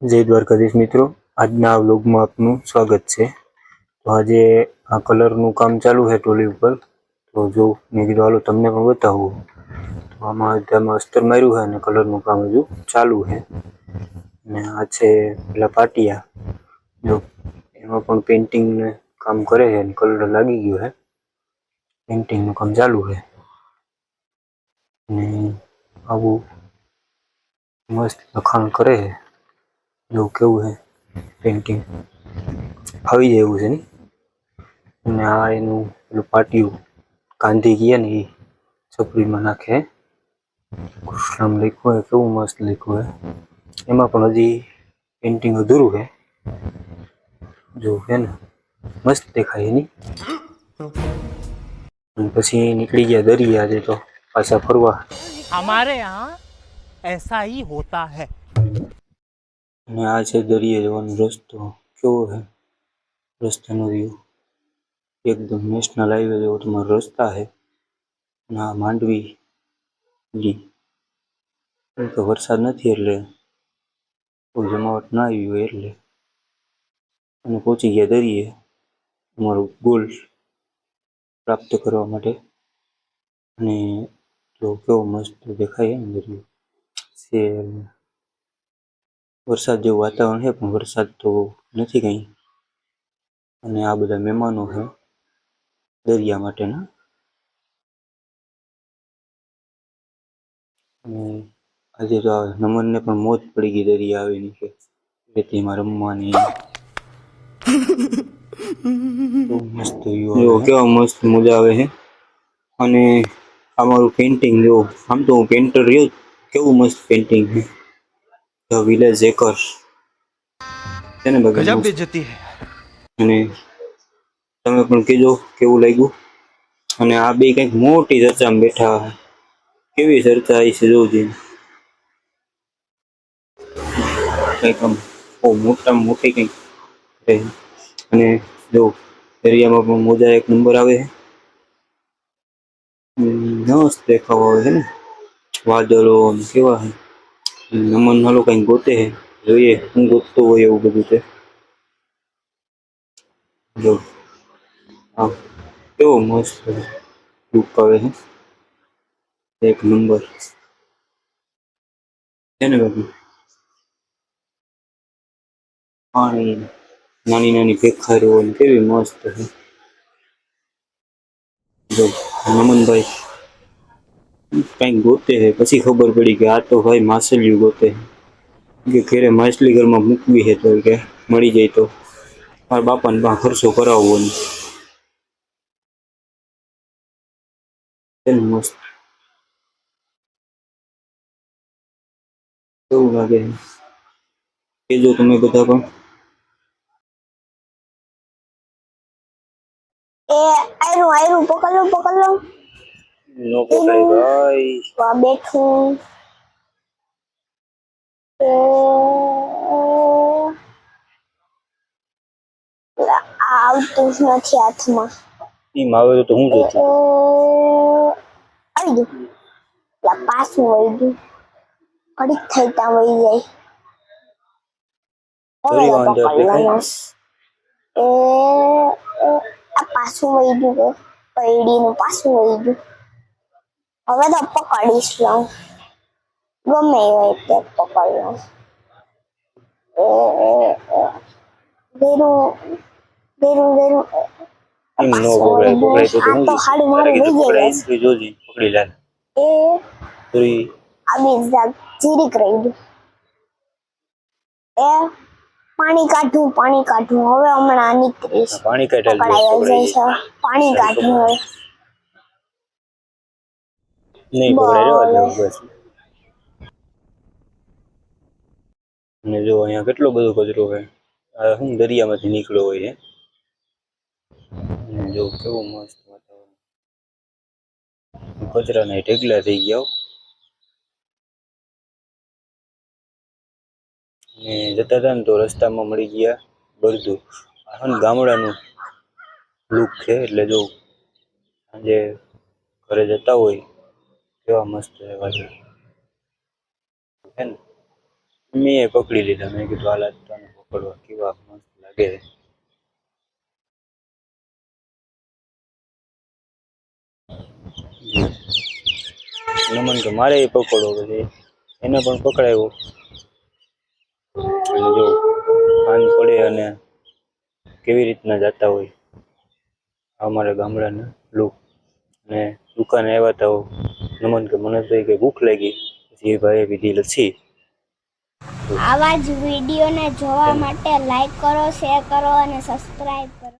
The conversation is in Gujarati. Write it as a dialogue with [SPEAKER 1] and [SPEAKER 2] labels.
[SPEAKER 1] જય દ્વારકાધીશ મિત્રો, આજના આ વ્લોગમાં આપનું સ્વાગત છે। તો આજે આ કલરનું કામ ચાલુ છે ટ્રોલી ઉપર। તો જો મેં કીધું હાલો તમને પણ બતાવું। તો આમાં અસ્તર માર્યું છે અને કલરનું કામ હજુ ચાલુ છે। અને આ છે પેલા પાટિયા, જો એમાં પણ પેઇન્ટિંગ કામ કરે છે અને કલર લાગી ગયો છે, પેઇન્ટિંગનું કામ ચાલુ છે। અને આવું મસ્ત લખાણ કરે છે, જો કેવું છે પેઇન્ટિંગ આવી જાય એવું છે ને। અને આ એનું પેલું પાટિયું ગાંધી ગયા ને એ છપરીમાં નાખે, કૃષ્ણમ લખ્યું હોય કેવું મસ્ત લખ્યું હોય। એમાં પણ હજી પેઇન્ટિંગ અધૂરું છે, જો છે ને મસ્ત દેખાય એની। પછી નીકળી ગયા દરિયે આજે તો પાછા ફરવા।
[SPEAKER 2] हमारे यहाँ ऐसा ही होता है।
[SPEAKER 1] અને આ છે દરિયે જવાનો રસ્તો, કેવો છે રસ્તાનો વ્યૂ, એકદમ નેશનલ હાઈવે જેવો તમારો રસ્તા છે। અને આ માંડવી તો વરસાદ નથી એટલે કોઈ જમાવટ ના આવી હોય એટલે। અને પહોંચી ગયા દરિયે અમારું ગોલ પ્રાપ્ત કરવા માટે। અને જો કેવો મસ્ત દેખાય ને દરિયો છે, વરસાદ જેવું વાતાવરણ છે પણ વરસાદ તો નથી કંઈ। અને આ બધા મહેમાનો છે દરિયા માટેના। અને આજે તો નમનને પણ મોજ પડી ગઈ દરિયા આવીને, કે રેતીમાં રમવાની। મસ્ત વ્યૂ, કેવા મસ્ત મજા આવે છે। અને અમારું પેઇન્ટિંગ જો, આમ તો હું પેઇન્ટર રહ્યો જ, કેવું મસ્ત પેઇન્ટિંગ છે ધ વિલેજ એકર્સ છે ને બધા
[SPEAKER 2] गजब
[SPEAKER 1] મસ્ત।
[SPEAKER 2] बेइज्जती है।
[SPEAKER 1] અને તમે પણ કહેજો કેવું લાગ્યું। અને આ બે કંઈક મોટી ચર્ચામાં બેઠા છે, કેવી ચર્ચા આવી છે જોજે, કંઈક આમ બહુ મોટામાં મોટી કંઈક છે। અને જો દરિયામાં પણ મોજા એક નંબર આવે છે, મસ્ત દેખાવ આવે છે ને, વાદળો કેવા છે। નમન હાલો કંઈક ગોતે છે, જોઈએ હું ગોતતો હોય એવું બધું છે। જો હા, કેવો મસ્ત લુક આવે છે, એક નંબર છે ને બાકી। પાણી, નાની નાની ભેખારીઓ કેવી મસ્ત છે। જો નમનભાઈ કંઈક ગોતે છે, પછી ખબર પડી કે આ તો ભાઈ માછલીઓ ગોતે છે, કે ઘેરે માછલી ઘરમાં મૂકવી છે તો કે મળી જાય તો મારા બાપાને પણ ખર્ચો કરાવવો છે ને મસ્ત। કેવું લાગે કહેજો તમે બધા પણ।
[SPEAKER 3] એ આયરું આયરું પકડ લો
[SPEAKER 1] નો પકડાય ભાઈ,
[SPEAKER 3] આ બેઠું આવતું જ નથી હાથમાં।
[SPEAKER 1] એમ આવે તો હું જોતું
[SPEAKER 3] આવી ગયું, પાછું વળી ગયું, ઘડીક થઈ ત્યાં વહી જાય, હવે
[SPEAKER 1] દરિયો
[SPEAKER 3] તો
[SPEAKER 1] અંદર
[SPEAKER 3] પકડ
[SPEAKER 1] દેખાય।
[SPEAKER 3] લેવાનો। આ પાછું વહી ગયું, પૈડીનું પાછું વહી ગયું, હવે તો પકડીશ લઉં, ગમે એ હોય તે પકડ લઉં। ધીરું ધીરું ધીરું
[SPEAKER 1] એમ નો
[SPEAKER 3] પાછું
[SPEAKER 1] પકડાય,
[SPEAKER 3] વહી ગયું,
[SPEAKER 1] પકડાય તો
[SPEAKER 3] આ
[SPEAKER 1] હું
[SPEAKER 3] તો
[SPEAKER 1] જોતું,
[SPEAKER 3] હાડું
[SPEAKER 1] તારે
[SPEAKER 3] મારું
[SPEAKER 1] કીધું
[SPEAKER 3] વહી
[SPEAKER 1] પકડાય
[SPEAKER 3] જાય
[SPEAKER 1] તો જોજી પકડી લે
[SPEAKER 3] એ
[SPEAKER 1] તો ઈ
[SPEAKER 3] આવી જીરીક રહી ગયું, એ પાણી કાઢું હવે હમણાં નીકળીશ,
[SPEAKER 1] પાણી કાઢેલ દોસ્ત
[SPEAKER 3] પકડાઈ
[SPEAKER 1] પકડાઈ
[SPEAKER 3] જાય છે, પાણી
[SPEAKER 1] જાય તારી
[SPEAKER 3] કાઢું
[SPEAKER 1] પકડ
[SPEAKER 3] હવે,
[SPEAKER 1] નહીં પકડાય, રહેવા
[SPEAKER 3] બોલે
[SPEAKER 1] દેવું બસ। અને જો અહીંયા કેટલો બધો કચરો છે, આ શું દરિયામાંથી નીકળ્યો હોય છે। જો કેવું મસ્ત વાતાવરણ, કચરાના ઢગલા થઈ ગયા હો। અને જતા હતા ને તો રસ્તામાં મળી ગયા બરદું, આ ગામડાનું લુક છે, એટલે જો સાંજે ઘરે જતા હોય કેવા મસ્ત રહેવા છે ને। મેં પકડી લીધા. મેં કીધું હાલ આજ તો આને પકડવા, કેવા મસ્ત લાગે છે. નમન કે મારે એ પકડવો, પછી એને પણ પકડાયો. અને જો કાન પડે અને કેવી રીતના જતા હોય અમારા ગામડાના લોક. અને દુકાને આવ્યા હતા. નમન કે મને તો કે ભૂખ લાગી, પછી એ ભાઈએ પીધી લસ્સી.
[SPEAKER 3] આવા જ વિડીયોને જોવા માટે લાઈક કરો, શેર કરો અને સબસ્ક્રાઇબ કરો.